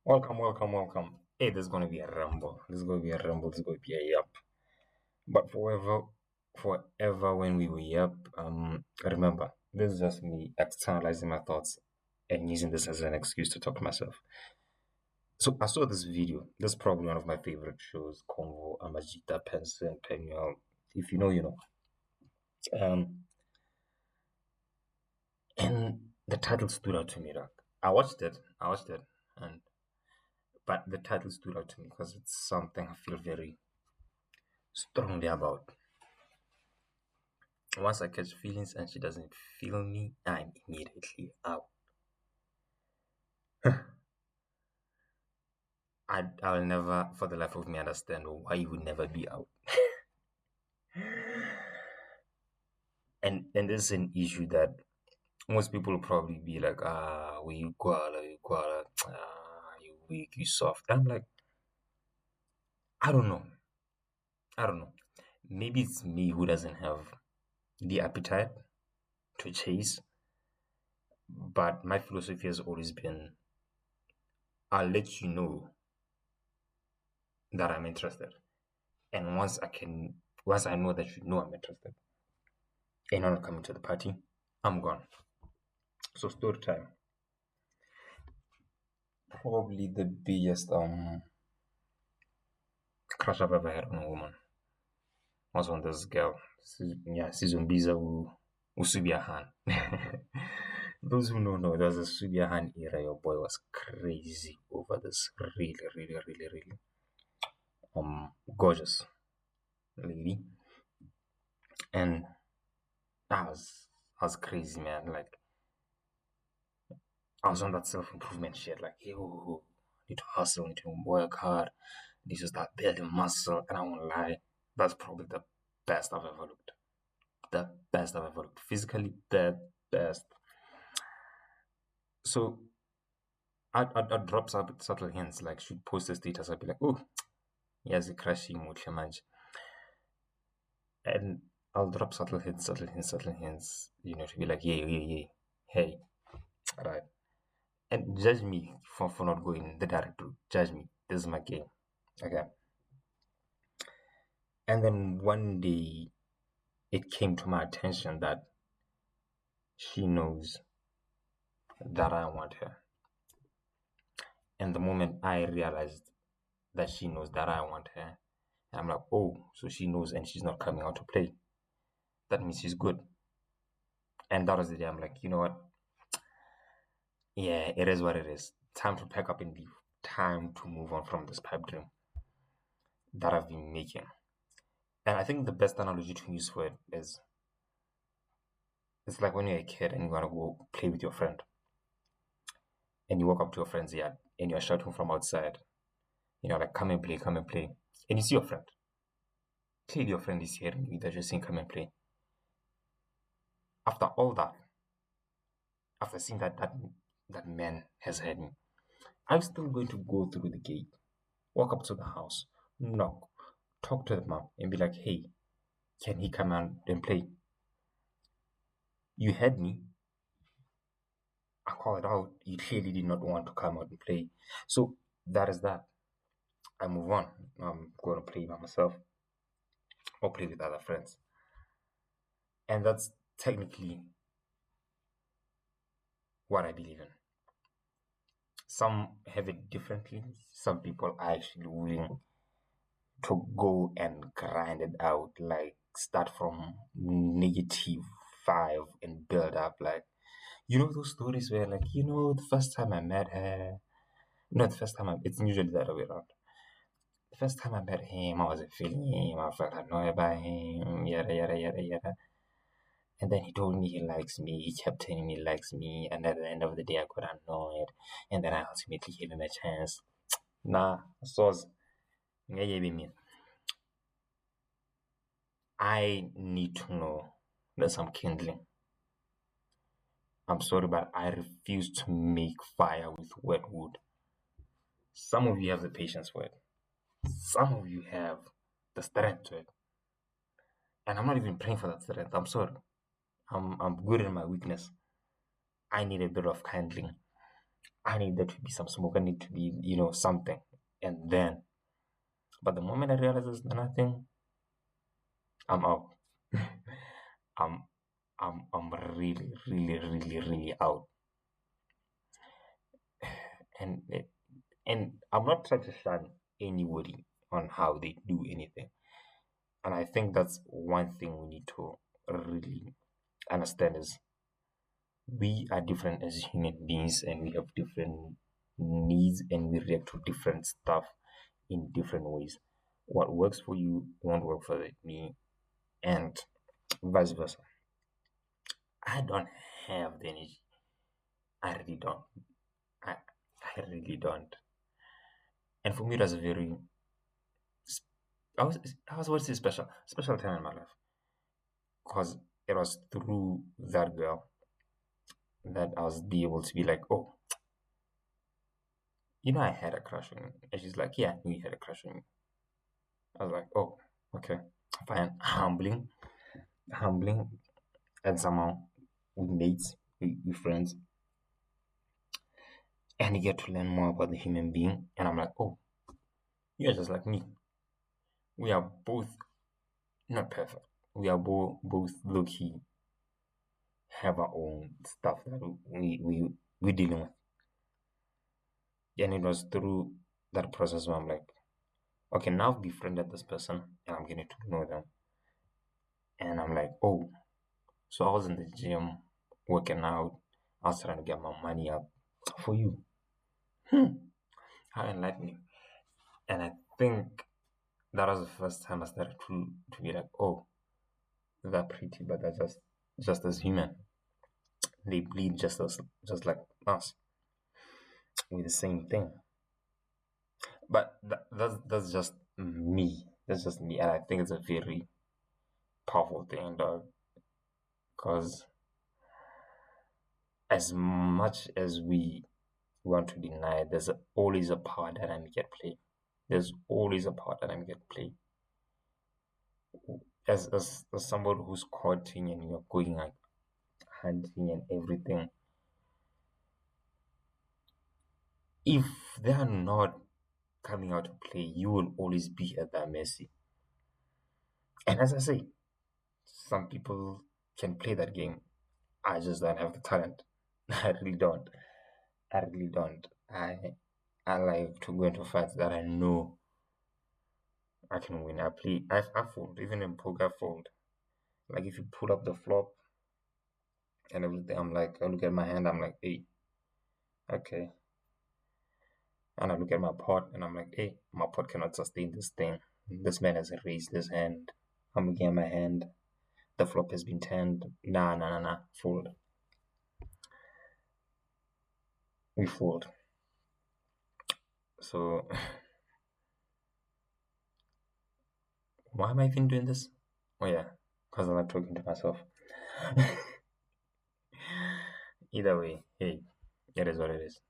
Welcome, welcome, welcome. Hey, this is gonna be a rumble. This is gonna be a rumble. This is gonna be a yap. But forever when we were yap, remember, this is just me externalizing my thoughts and using this as an excuse to talk to myself. So I saw this video. This is probably one of my favorite shows, Convo, Amajita, Penson, Penuel. If you know, you know. Um, and the title stood out to me. Like, I watched it, and but the title stood out to me because it's something I feel very strongly about. Once I catch feelings and she doesn't feel me, I'm immediately out. I'll never, for the life of me, understand why you would never be out. And this is an issue that most people will probably be like, you koala, you weak, you soft. I'm like, I don't know. I don't know. Maybe it's me who doesn't have the appetite to chase, but my philosophy has always been, I'll let you know that I'm interested. And once I know that you know I'm interested and you're not coming to the party, I'm gone. So story time. Probably the biggest crush I've ever had on a woman was on this girl. Yeah, Sizumbiza Usubiahan. Those who know, there was a Subiahan era. Your boy was crazy over this really, really, really, really gorgeous lady, and I was crazy, man. Like I was on that self improvement shit, like, yo, need to hustle, need to work hard, need to start building muscle. And I won't lie, that's probably the best I've ever looked. The best I've ever looked. Physically, the best. So I'd drop subtle hints, like, she'd post a status, I'd be like, oh, yes, a crashing much. And I'll drop subtle hints, to be like, yeah, hey, right. And judge me for not going the direct route. Judge me. This is my game. Okay. And then one day it came to my attention that she knows that I want her. And the moment I realized that she knows that I want her, I'm like, oh, so she knows and she's not coming out to play. That means she's good. And that was the day I'm like, you know what? Yeah, it is what it is. Time to pack up and leave. Time to move on from this pipe dream that I've been making. And I think the best analogy to use for it is it's like when you're a kid and you want to go play with your friend and you walk up to your friend's yard and you're shouting from outside, like, come and play, come and play. And you see your friend. Clearly, your friend is hearing you that you're saying, come and play. After all that, after seeing that man has heard me, I'm still going to go through the gate, walk up to the house, knock, talk to the mom, and be like, hey, can he come out and play? You heard me. I call it out. You clearly did not want to come out and play. So that is that. I move on. I'm going to play by myself or play with other friends. And that's technically what I believe in. Some have it differently. Some people are actually willing to go and grind it out, like start from -5 and build up. Like, those stories where, like, the first time I met her, not the first time it's usually the other way around. The first time I met him, I wasn't feeling him. I felt annoyed by him, yada, yada, yada, yada. And then he told me he likes me. He kept telling me he likes me. And at the end of the day, I got annoyed. And then I ultimately gave him a chance. Nah, soz. I need to know that I'm kindling. I'm sorry, but I refuse to make fire with wet wood. Some of you have the patience for it. Some of you have the strength to it. And I'm not even praying for that strength. I'm sorry. I'm good in my weakness. I need a bit of kindling. I need there to be some smoke. I need to be, something. And then, but the moment I realize there's nothing, I'm out. I'm, I'm really, really, really, really out. And I'm not trying to shun anybody on how they do anything. And I think that's one thing we need to really understand is we are different as human beings and we have different needs and we react to different stuff in different ways. What works for you won't work for me, and vice versa. I don't have the energy. I really don't. I, I really don't. And for me, that's a very, I was what is it special time in my life because it was through that girl that I was be able to be like, oh, I had a crush on you. And she's like, yeah, I knew you had a crush on me. I was like, oh, okay, fine. Humbling, and somehow we mates, we friends, and you get to learn more about the human being. And I'm like, oh, you're just like me. We are both not perfect. We are both low key, have our own stuff that we dealing with. And it was through that process where I'm like, okay, now I've befriended this person and I'm getting to know them. And I'm like, oh, so I was in the gym working out. I was trying to get my money up for you. How enlightening. And I think that was the first time I started to be like, oh, they're pretty, but they're just as human. They bleed just like us with the same thing. But that's just me. That's just me, and I think it's a very powerful thing, dog. Because as much as we want to deny it, there's always a power dynamic at play. There's always a power dynamic at play. As somebody who's courting and you're going like hunting and everything, if they are not coming out to play, you will always be at their mercy. And as I say, some people can play that game. I just don't have the talent. I really don't. I really don't. I like to go into fights that I know I can win. I fold. Even in poker, I fold. Like if you pull up the flop and everything, I'm like, I look at my hand, I'm like, hey, okay. And I look at my pot and I'm like, hey, my pot cannot sustain this thing. This man has raised his hand. I'm looking at my hand. The flop has been turned. Nah, nah, nah, nah. Fold. We fold. So why am I even doing this? Oh yeah, because I'm not talking to myself. Either way, hey, it is what it is.